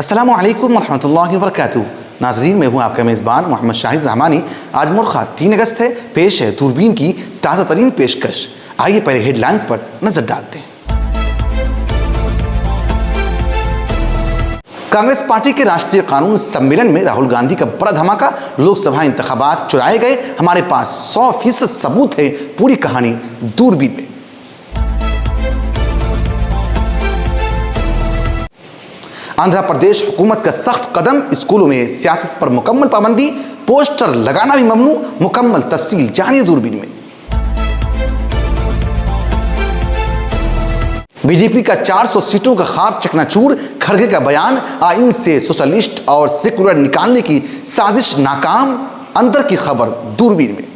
अस्सलामु अलैकुम वरहमतुल्लाहि वबरकातुहू। नाजरीन, मैं हूँ आपका मेज़बान मोहम्मद शाहिद रहमानी। आज मुर्खा 3 अगस्त है। पेश है दूरबीन की ताज़ा तरीन पेशकश। आइए पहले हेडलाइंस पर नजर डालते हैं। कांग्रेस पार्टी के राष्ट्रीय कानून सम्मेलन में राहुल गांधी का बड़ा धमाका। लोकसभा इंतखाबात चुराए गए, हमारे पास 100% सबूत है। पूरी कहानी दूरबीन में। आंध्र प्रदेश हुकूमत का सख्त कदम, स्कूलों में सियासत पर मुकम्मल पाबंदी, पोस्टर लगाना भी ममनू। मुकम्मल तफसील जानिए दूरबीन में। बीजेपी का 400 सीटों का ख्वाब चकनाचूर, खड़गे का बयान, आईन से सोशलिस्ट और सेकुलर निकालने की साजिश नाकाम। अंदर की खबर दूरबीन में।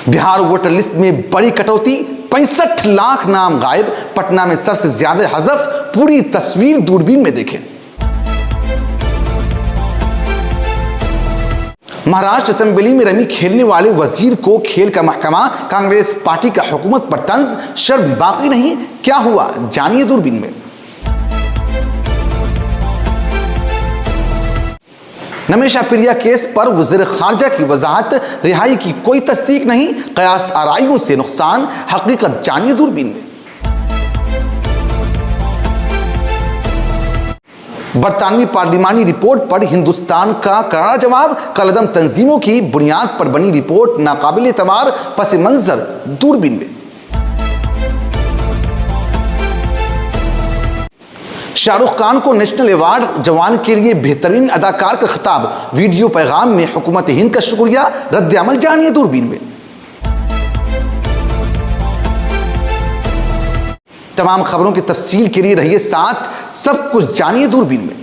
बिहार वोटर लिस्ट में बड़ी कटौती, 65 लाख नाम गायब। पटना में सबसे ज्यादा हज़फ। पूरी तस्वीर दूरबीन में देखें। महाराष्ट्र असेंबली में रमी खेलने वाले वजीर को खेल का महकमा। कांग्रेस पार्टी का हुकूमत पर तंज, शर्म बाकी नहीं। क्या हुआ जानिए दूरबीन में। नमेशा प्रिया केस पर वज़ीर खारजा की वजाहत, रिहाई की कोई तस्दीक नहीं। कयास आराइयों से नुकसान, हकीकत जानिए दूरबीन में। बरतानवी पार्लिमानी रिपोर्ट पर हिंदुस्तान का करारा जवाब। कलदम तंजीमों की बुनियाद पर बनी रिपोर्ट नाकाबिल एतबार। पस मंजर दूरबीन में। शाहरुख खान को नेशनल अवार्ड, जवान के लिए बेहतरीन अदाकार का खिताब। वीडियो पैगाम में हुकूमत हिंद का शुक्रिया। रद्द अमल जानिए दूरबीन में। तमाम खबरों की तफसील के लिए रहिए साथ, सब कुछ जानिए दूरबीन में।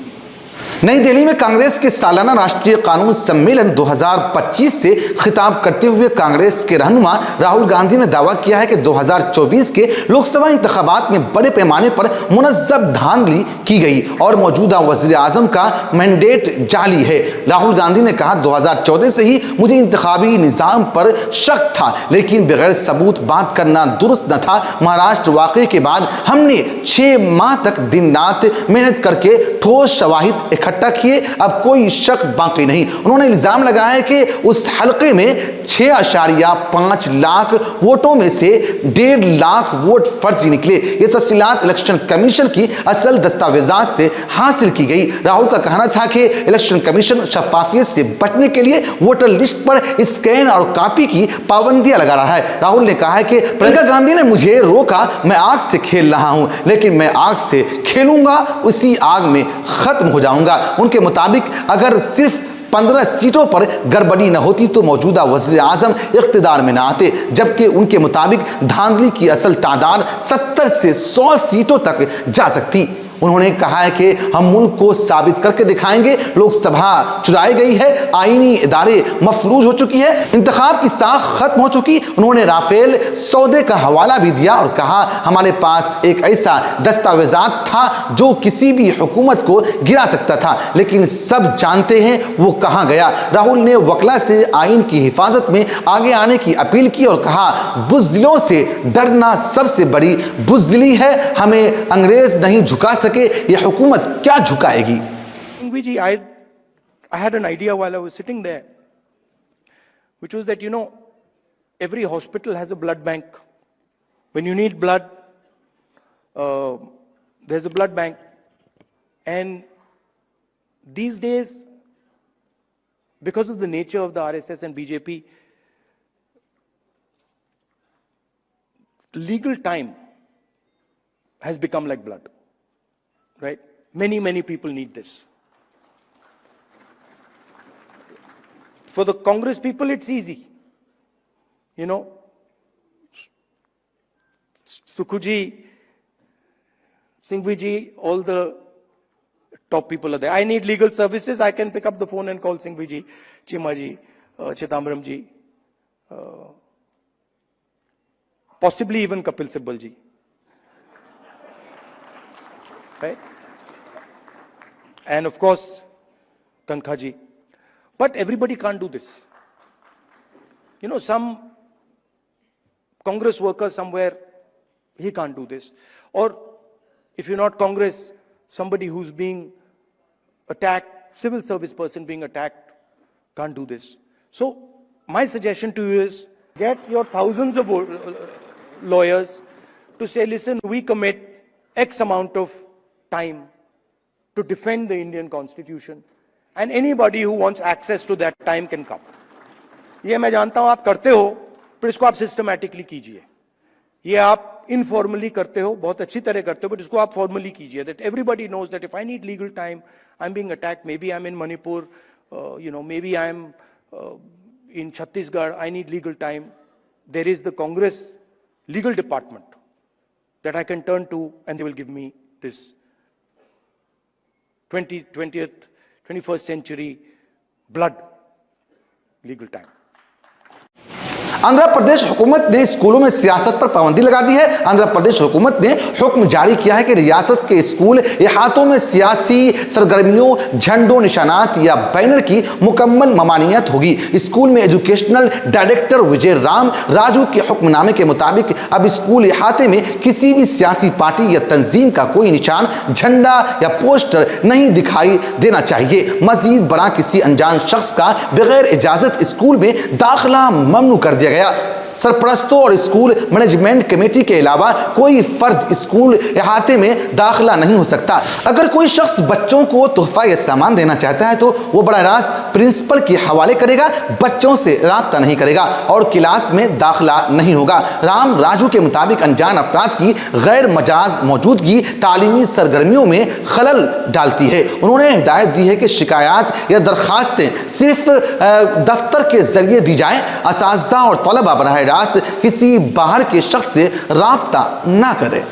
नई दिल्ली में कांग्रेस के सालाना राष्ट्रीय कानून सम्मेलन 2025 से खिताब करते हुए कांग्रेस के रहनुमा राहुल गांधी ने दावा किया है कि 2024 के लोकसभा इंतखाबात में बड़े पैमाने पर मुनज़्ज़म धांधली की गई और मौजूदा वज़ीर आज़म का मैंडेट जाली है। राहुल गांधी ने कहा, 2014 से ही मुझे इंतखाबी निज़ाम पर शक था, लेकिन बगैर सबूत बात करना दुरुस्त न था। महाराष्ट्र वाक़े के बाद हमने 6 माह तक दिन रात मेहनत करके ठोस शवाहिद इकट्ठा किए, अब कोई शक बाकी नहीं। उन्होंने इल्जाम लगाया कि उस हलके में 6.5 लाख वोटों में से 1.5 लाख वोट फर्जी निकले। ये तफसीलात इलेक्शन कमीशन की असल दस्तावेजात से हासिल की गई। राहुल का कहना था कि इलेक्शन कमीशन शफाफियत से बचने के लिए वोटर लिस्ट पर स्कैन और कॉपी की पाबंदियां लगा रहा है। राहुल ने कहा है कि प्रियंका गांधी ने मुझे रोका, मैं आग से खेल रहा हूं, लेकिन मैं आग से खेलूंगा, उसी आग में खत्म हो जाऊंगा। उनके मुताबिक अगर सिर्फ 15 सीटों पर गड़बड़ी न होती तो मौजूदा वज़ीर आज़म इख्तिदार में न आते, जबकि उनके मुताबिक धांधली की असल तादाद 70 से 100 सीटों तक जा सकती। उन्होंने कहा है कि हम मुल्क को साबित करके दिखाएंगे। लोकसभा चुराई गई है, आईनी इदारे मफलूज हो चुकी है, इंतखाब की साख खत्म हो चुकी। उन्होंने राफेल सौदे का हवाला भी दिया और कहा, हमारे पास एक ऐसा दस्तावेजात था जो किसी भी हुकूमत को गिरा सकता था, लेकिन सब जानते हैं वो कहाँ गया। राहुल ने वकला से आईन की हिफाजत में आगे आने की अपील की और कहा, बुज़दिलों से डरना सबसे बड़ी बुज़दिली है, हमें अंग्रेज नहीं झुका सके, ये हुकूमत क्या झुकाएगी। I had an idea while I was sitting there, which was that, every hospital has a blood bank. When you need blood, there's a blood bank. And these days, because of the nature of the RSS and BJP, legal time has become like blood. Right? Many people need this. For the Congress people, it's easy. Sukhuji, Singhvi ji, all the top people are there. I need legal services. I can pick up the phone and call Singhvi ji, Chima ji, Chidambaram ji, possibly even Kapil Sibal ji. Right? And of course, Tankha ji. But everybody can't do this. Some Congress worker somewhere, he can't do this. Or if you're not Congress, somebody who's being attacked, civil service person being attacked, can't do this. So my suggestion to you is get your thousands of lawyers to say, listen, we commit X amount of time to defend the Indian Constitution, and anybody who wants access to that time can come. ये मैं जानता हूं आप करते हो, पर इसको आप सिस्टमैटिकली कीजिए. ये आप इनफॉर्मली करते हो, बहुत अच्छी तरह करते हो, बट इसको आप फॉर्मली कीजिए. That everybody knows that if I need legal time, I'm being attacked. Maybe I'm in Manipur, maybe I'm in Chhattisgarh. I need legal time. There is the Congress legal department that I can turn to, and they will give me this 21st century blood legal time. Andhra Pradesh हुकूमत ने स्कूलों में सियासत पर पाबंदी लगा दी है. आंध्र प्रदेश हुकूमत ने हुक्म जारी किया है कि रियासत के स्कूल इहातों में सियासी सरगर्मियों, झंडों, निशानात या बैनर की मुकम्मल ममानियत होगी. स्कूल में एजुकेशनल डायरेक्टर विजय राम राजू के हुक्मनामे के मुताबिक अब स्कूल इहाते में किसी भी सियासी पार्टी या तंजीम का कोई निशान, झंडा या पोस्टर नहीं दिखाई देना चाहिए. मजीद बड़ा किसी अनजान शख्स का बगैर इजाजत स्कूल में दाखिला ममनू कर दिया गया. सरपरस्तों और स्कूल मैनेजमेंट कमेटी के अलावा कोई फर्द स्कूल इहाते में दाखिला नहीं हो सकता. अगर कोई शख्स बच्चों को तोहफा या सामान देना चाहता है तो वो बड़ा रास्त प्रिंसिपल के हवाले करेगा, बच्चों से राब्ता नहीं करेगा और क्लास में दाखिला नहीं होगा. राम राजू के मुताबिक अनजान अफराद की गैर मजाज मौजूदगी तालीमी सरगर्मियों में खलल डालती है. उन्होंने हिदायत दी है कि शिकायत या दरखास्तें सिर्फ दफ्तर के जरिए दी जाएं. असातिज़ा और तलबा बराह रास्त किसी बाहर के शख्स से राब्ता ना करें.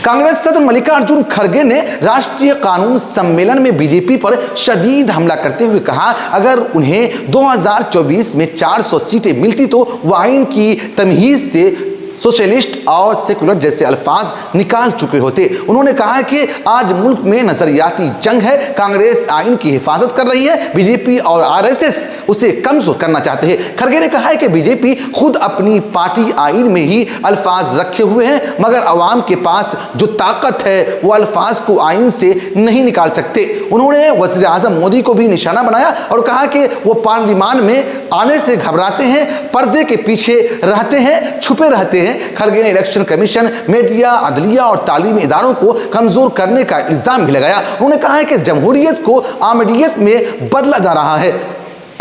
कांग्रेस सदर मल्लिकार्जुन खड़गे ने राष्ट्रीय कानून सम्मेलन में बीजेपी पर शदीद हमला करते हुए कहा, अगर उन्हें 2024 में 400 सीटें मिलती तो वह आइन की तमहीज से सोशलिस्ट और सेकुलर जैसे अल्फाज निकाल चुके होते. उन्होंने कहा कि आज मुल्क में नजरियाती जंग है. कांग्रेस आइन की हिफाजत कर रही है, बीजेपी और आरएसएस उसे कमजोर करना चाहते हैं. खड़गे ने कहा है कि बीजेपी खुद अपनी पार्टी आइन में ही अल्फाज रखे हुए हैं, मगर अवाम के पास जो ताकत है वो अल्फाज को आइन से नहीं निकाल सकते. उन्होंने वज़ीर आज़म मोदी को भी निशाना बनाया और कहा कि वो पार्लियामान में आने से घबराते हैं, पर्दे के पीछे रहते हैं, छुपे रहते हैं. खड़गे ने इलेक्शन कमीशन, मीडिया, अदलिया और तालीमी इदारों को कमजोर करने का इल्जाम भी लगाया. उन्होंने कहा है कि जमहूरियत को आमरीयत में बदला जा रहा है.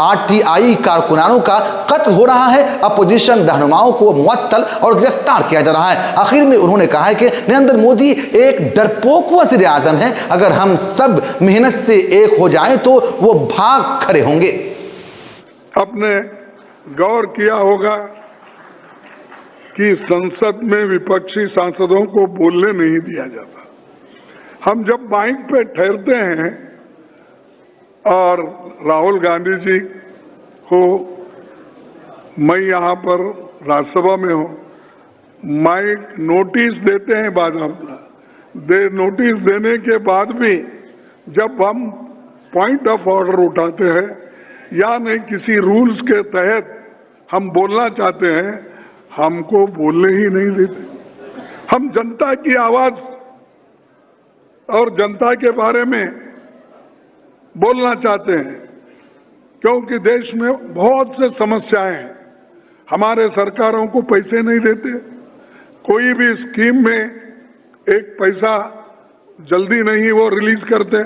आरटीआई कारकुनानों का कत्ल हो रहा है, अपोजिशन रहनुमाओं को मुअत्तल और गिरफ्तार किया जा रहा है. आखिर में उन्होंने कहा है कि नरेंद्र मोदी एक डरपोक वज़ीर आज़म है. अगर हम सब मेहनत से एक हो जाएं तो वो भाग खड़े होंगे. आपने गौर किया होगा कि संसद में विपक्षी सांसदों को बोलने नहीं दिया जाता. हम जब माइक पे ठहरते हैं और राहुल गांधी जी को, मैं यहाँ पर राज्यसभा में हूँ, माइक नोटिस देते हैं बाकायदा. नोटिस देने के बाद भी जब हम पॉइंट ऑफ ऑर्डर उठाते हैं या नहीं किसी रूल्स के तहत हम बोलना चाहते हैं, हमको बोलने ही नहीं देते. हम जनता की आवाज और जनता के बारे में बोलना चाहते हैं, क्योंकि देश में बहुत से समस्याएं हैं. हमारे सरकारों को पैसे नहीं देते, कोई भी स्कीम में एक पैसा जल्दी नहीं वो रिलीज करते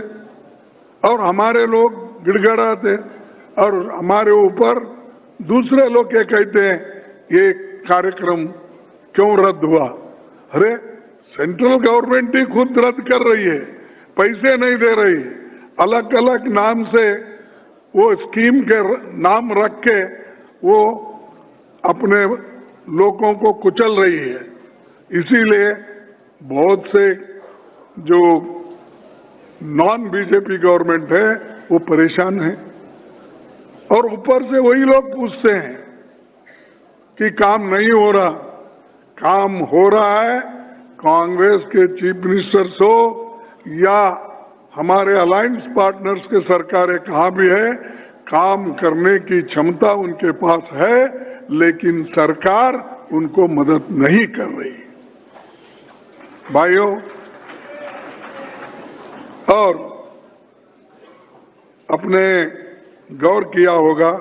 और हमारे लोग गिड़गिड़ाते और हमारे ऊपर दूसरे लोग क्या कहते हैं, ये कार्यक्रम क्यों रद्द हुआ. अरे सेंट्रल गवर्नमेंट ही खुद रद्द कर रही है, पैसे नहीं दे रही, अलग अलग नाम से वो स्कीम के नाम रख के वो अपने लोगों को कुचल रही है. इसीलिए बहुत से जो नॉन बीजेपी गवर्नमेंट है वो परेशान है. और ऊपर से वही लोग पूछते हैं कि काम नहीं हो रहा. काम हो रहा है. कांग्रेस के चीफ मिनिस्टर्स हो या हमारे अलायंस पार्टनर्स के सरकारें कहाँ भी है, काम करने की क्षमता उनके पास है, लेकिन सरकार उनको मदद नहीं कर रही. भाइयों, और आपने गौर किया होगा,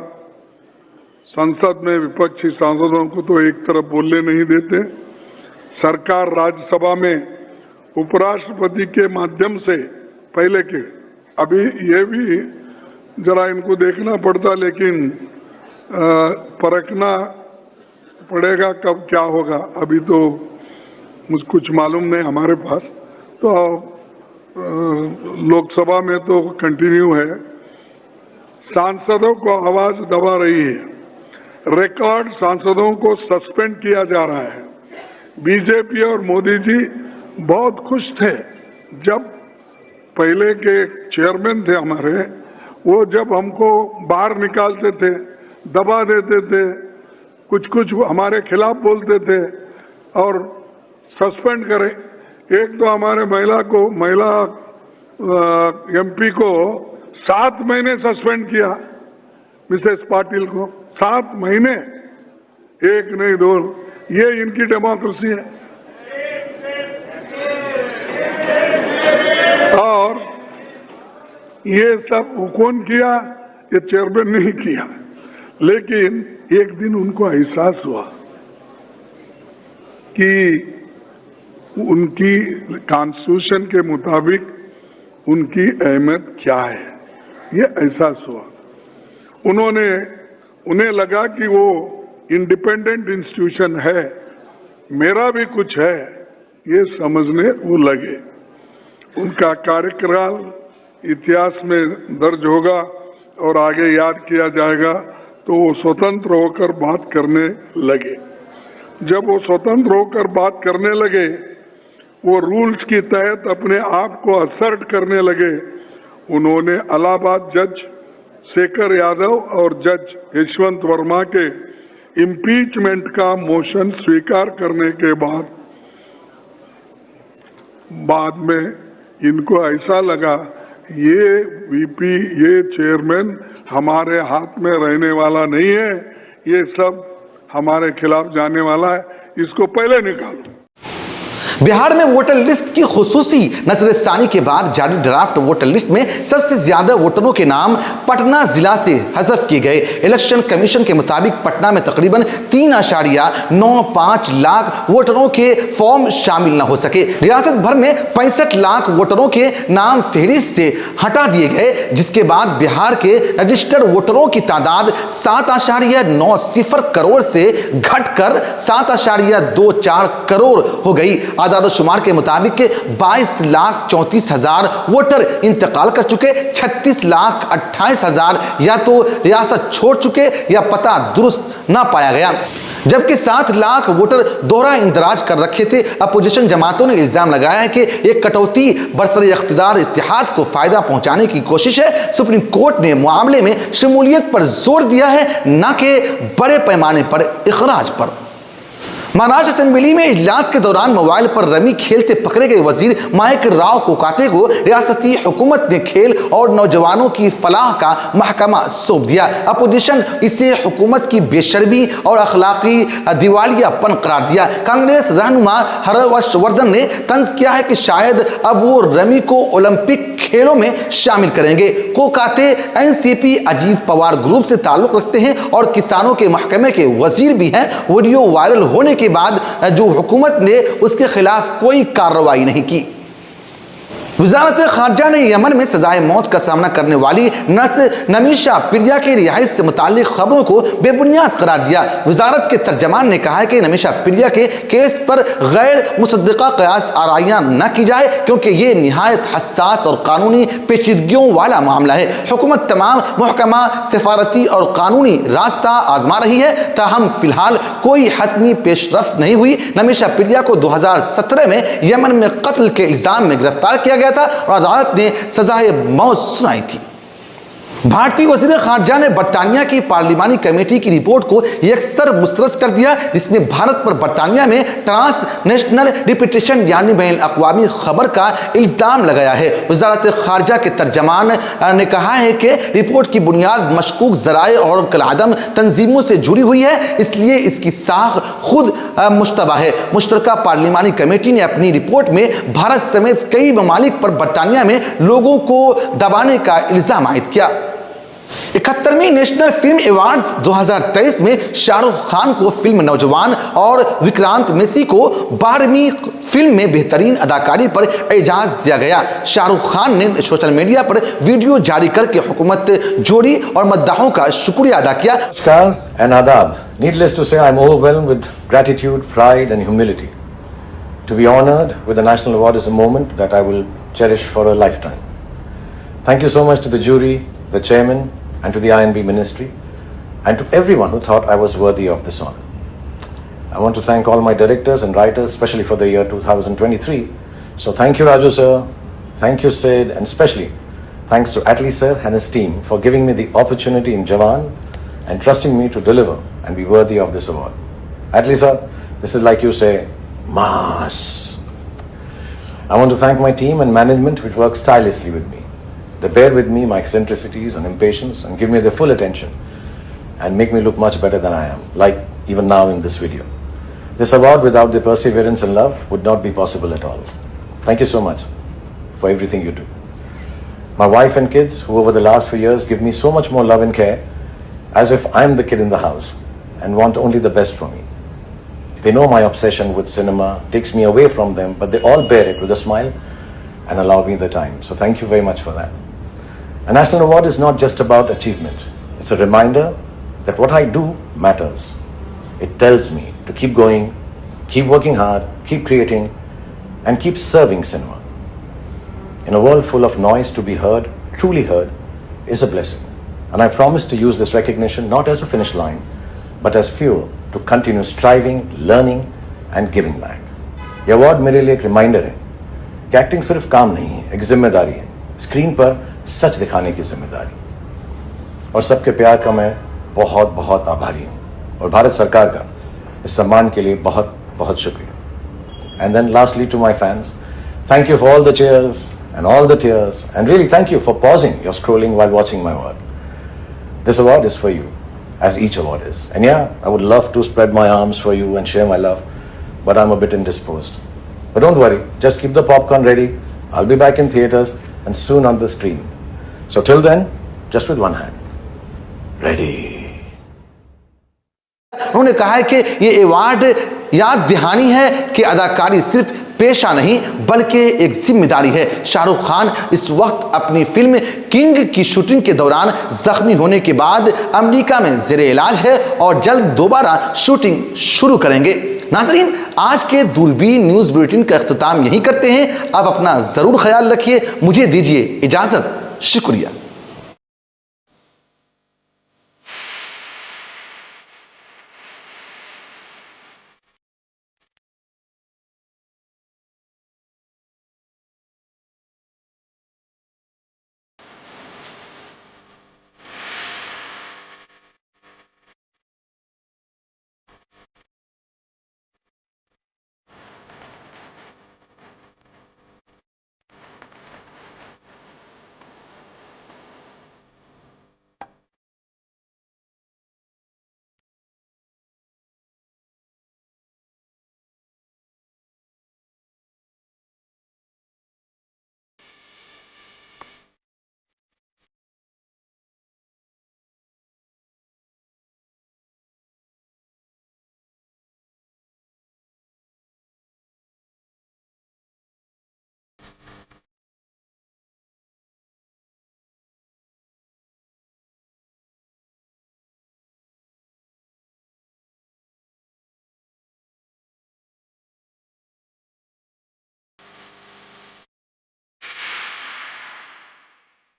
संसद में विपक्षी सांसदों को तो एक तरफ बोलने नहीं देते। सरकार राज्यसभा में उपराष्ट्रपति के माध्यम से पहले के, अभी ये भी जरा इनको देखना पड़ता, लेकिन परखना पड़ेगा कब क्या होगा, अभी तो मुझे कुछ मालूम नहीं हमारे पास। तो लोकसभा में तो कंटिन्यू है। सांसदों को आवाज दबा रही है। रिकॉर्ड सांसदों को सस्पेंड किया जा रहा है। बीजेपी और मोदी जी बहुत खुश थे जब पहले के चेयरमैन थे हमारे, वो जब हमको बाहर निकालते थे, दबा देते थे, कुछ कुछ हमारे खिलाफ बोलते थे और सस्पेंड करें। एक तो हमारे महिला एमपी को 7 महीने सस्पेंड किया, मिसेस पाटिल को 7 महीने, एक नहीं 2। ये इनकी डेमोक्रेसी है। और ये सब कौन किया? ये चेयरमैन नहीं किया। लेकिन एक दिन उनको एहसास हुआ कि उनकी कॉन्स्टिट्यूशन के मुताबिक उनकी अहमियत क्या है, ये एहसास हुआ। उन्हें लगा कि वो इंडिपेंडेंट इंस्टीट्यूशन है, मेरा भी कुछ है, ये समझने वो लगे। उनका कार्यकाल इतिहास में दर्ज होगा और आगे याद किया जाएगा। तो वो स्वतंत्र होकर बात करने लगे। जब वो स्वतंत्र होकर बात करने लगे, वो रूल्स की तहत अपने आप को असर्ट करने लगे। उन्होंने इलाहाबाद जज शेखर यादव और जज यशवंत वर्मा के इम्पीचमेंट का मोशन स्वीकार करने के बाद में इनको ऐसा लगा ये वीपी, ये चेयरमैन हमारे हाथ में रहने वाला नहीं है, ये सब हमारे खिलाफ जाने वाला है, इसको पहले निकालो। बिहार में वोटर लिस्ट की खुसूसी नजरसानी के बाद जारी ड्राफ्ट वोटर लिस्ट में सबसे ज्यादा वोटरों के नाम पटना जिला से हज़फ किए गए। इलेक्शन कमीशन के मुताबिक पटना में तकरीबन 3.95 लाख वोटरों के फॉर्म शामिल न हो सके। रियासत भर में 65 लाख वोटरों के नाम फहरिस्त से हटा दिए गए, जिसके बाद बिहार के रजिस्टर्ड वोटरों की तादाद 7.90 करोड़ से घटकर 7.24 करोड़ हो गई। आदादोशुमार के मुताबिक 22,34,000 वोटर इंतकाल कर चुके, 36,28,000 या तो रियासत छोड़ चुके या पता दुरुस्त ना पाया गया, जबकि 7 लाख वोटर दोहरा इंदराज कर रखे थे। अपोजिशन जमातों ने इल्जाम लगाया है कि एक कटौती बरसरे इख्तिदार इत्तेहाद को फायदा पहुंचाने की कोशिश है। सुप्रीम कोर्ट ने मामले में शमूलियत पर जोर दिया है, न कि बड़े पैमाने पर इखराज पर। महाराष्ट्र असेंबली में इजलास के दौरान मोबाइल पर रमी खेलते पकड़े गए वजीर माइक राव कोकाते को रियासती हुकूमत ने खेल और नौजवानों की फलाह का महकमा सौंप दिया। अपोजिशन इसे हुकूमत की बेशर्मी और अखलाकी दिवालियापन करार दिया। कांग्रेस रहनुमा हर्षवर्धन ने तंज किया है कि शायद अब वो रमी को ओलंपिक खेलों में शामिल करेंगे। कोकाते एनसीपी अजीत पवार ग्रुप से ताल्लुक रखते हैं और किसानों के महकमे के वजीर भी हैं। वीडियो वायरल होने के बाद जो हुकूमत ने उसके खिलाफ कोई कार्रवाई नहीं की। वजारत खारजा ने यमन में सजाए मौत का सामना करने वाली नर्स नमीशा पिरिया की रिहाइश से मुतालिक खबरों को बेबुनियाद करार दिया। वजारत के तर्जमान ने कहा है कि नमीशा पिरिया के केस पर गैर मुसद्दिका कयास आराइयां न की जाए, क्योंकि ये निहायत हसास और कानूनी पेचीदगियों वाला मामला है। हुकूमत तमाम महकमा सिफारती और कानूनी रास्ता आजमा रही है, ताहम फिलहाल कोई हतमी पेशरफ्त नहीं हुई। नमीशा पिरिया को 2017 में यमन में कत्ल के इल्जाम में गिरफ्तार किया गया था और अदालत ने सजाए मौत सुनाई थी। भारतीय वज़ीर खारजा ने बरतानिया की पार्लिमानी कमेटी की रिपोर्ट को यकसर मुस्तरद कर दिया, जिसमें भारत पर बरतानिया में ट्रांसनेशनल रिपीटेशन यानी बैन अक़वामी खबर का इल्ज़ाम लगाया है। वज़ारत खारजा के तर्जमान ने कहा है कि रिपोर्ट की बुनियाद मशकूक ज़राए और कलअदम तंजीमों से जुड़ी हुई है, इसलिए इसकी साख खुद मुश्तबा है। मुश्तरका पार्लिमानी कमेटी ने अपनी रिपोर्ट में भारत समेत कई ममालिक पर बरतानिया में लोगों को दबाने का इल्ज़ाम आयद किया। 71वीं नेशनल फिल्म अवार्ड्स 2023 में शाहरुख खान को फिल्म नौजवान और विक्रांत मेसी को 12वीं फिल्म में बेहतरीन अदाकारी पर एजाज दिया गया। शाहरुख खान ने सोशल मीडिया पर वीडियो जारी करके हुकूमत जोड़ी और मद्दाहों का शुक्रिया अदा किया। Namaskar and adab. Needless to say, I am overwhelmed with gratitude, pride and humility. To be honored with the National Award is a moment that I will cherish for a lifetime. Thank you so much to the jury, the chairman and to the INB ministry and to everyone who thought I was worthy of this honor. I want to thank all my directors and writers, especially for the year 2023. So thank you Raju sir, thank you Sid, and especially thanks to Atlee sir and his team for giving me the opportunity in Jawan and trusting me to deliver and be worthy of this award. Atlee sir, this is like you say, mass. I want to thank my team and management which works tirelessly with me. They bear with me my eccentricities and impatience and give me their full attention and make me look much better than I am, like even now in this video. This award without the perseverance and love would not be possible at all. Thank you so much for everything you do. My wife and kids who over the last few years give me so much more love and care as if I am the kid in the house and want only the best for me. They know my obsession with cinema takes me away from them, but they all bear it with a smile and allow me the time. So thank you very much for that. A national award is not just about achievement. It's a reminder that what I do matters. It tells me to keep going, keep working hard, keep creating, and keep serving cinema. In a world full of noise, to be heard, truly heard, is a blessing. And I promise to use this recognition not as a finish line, but as fuel to continue striving, learning, and giving back. ये award मेरे लिए एक reminder है कि acting सिर्फ काम नहीं है, एक जिम्मेदारी है। स्क्रीन पर सच दिखाने की जिम्मेदारी। और सबके प्यार का मैं बहुत बहुत आभारी हूँ और भारत सरकार का इस सम्मान के लिए बहुत बहुत शुक्रिया। And then lastly to my fans, thank you for all the cheers and all the tears, and really thank you for pausing your scrolling while watching my work. This award is for you, as each award is. And yeah, I would love to spread my arms for you and share my love, but I'm a bit indisposed. But don't worry, just keep the popcorn ready. I'll be back in theaters and soon on the screen. So till then, just with one hand. Ready. उन्होंने कहा है कि ये award याद दहानी है कि अदाकारी सिर्फ पेशा नहीं बल्कि एक जिम्मेदारी है। शाहरुख खान इस वक्त अपनी फिल्म किंग की शूटिंग के दौरान जख्मी होने के बाद अमेरिका में ज़ेरे इलाज है और जल्द दोबारा शूटिंग शुरू करेंगे। नाज़रीन, आज के दूरबीन न्यूज़ बुलेटिन का इख्तिताम यहीं करते हैं। अब अपना ज़रूर ख्याल रखिए। मुझे दीजिए इजाज़त। शुक्रिया।